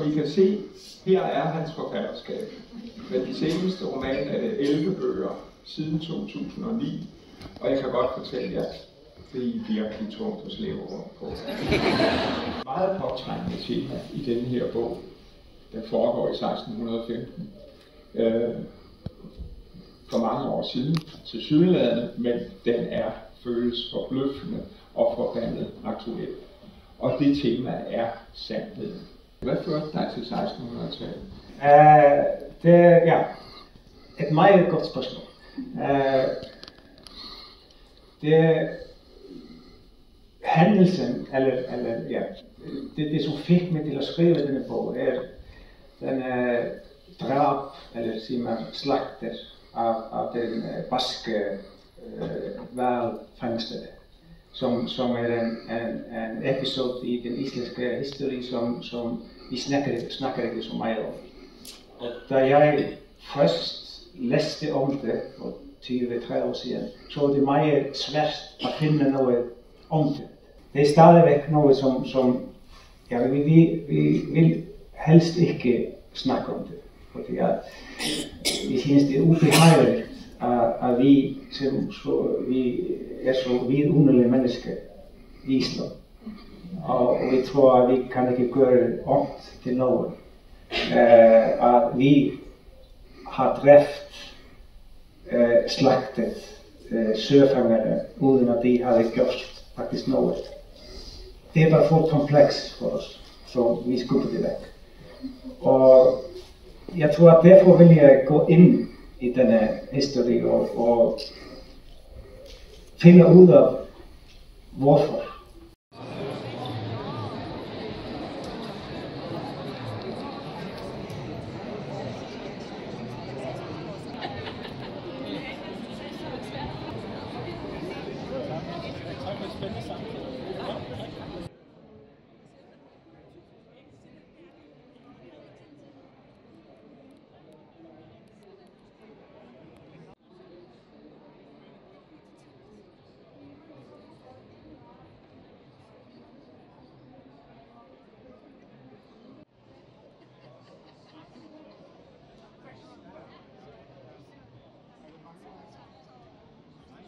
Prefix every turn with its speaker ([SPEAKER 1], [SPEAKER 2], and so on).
[SPEAKER 1] som I kan se, her er hans forfatterskab. Med de seneste romaner er det 11 bøger siden 2009, og jeg kan godt fortælle jer, det er virkelig tungt at slæve rundt på. Meget påtrængende tema i denne her bog, der foregår i 1615. For mange år siden til sydenladende, men den føles forbløffende og forbandet aktuel. Og det tema er sandheden. Hvad førte dig til 1600-tallet?
[SPEAKER 2] Ja, et meget godt spørgsmål. Hændelsen, det som fik mig til at skrive denne bog, den drab, eller siger man slagter, af den baske hvalfangstede, som en episode i den islandske historie, som vi snakker ikke så meget om. Og da jeg først læste om det for 20-30 år siden, så var det meget svært at finde noget om det. Det er stadigvæk noget, som vi vil helst ikke snakke om det. Fordi vi synes det er ubehageligt, at vi er så vidunderlige mennesker i Island. Og vi tror, at vi kan ikke gøre ondt til nogen. At vi har dræbt, slagtet sørfangere, uden at de har gjort faktisk noget. Det er bare for kompleks for os, så vi skubber det væk. Og jeg tror, at derfor vil jeg gå ind i denne historie og finde ud af, hvorfor.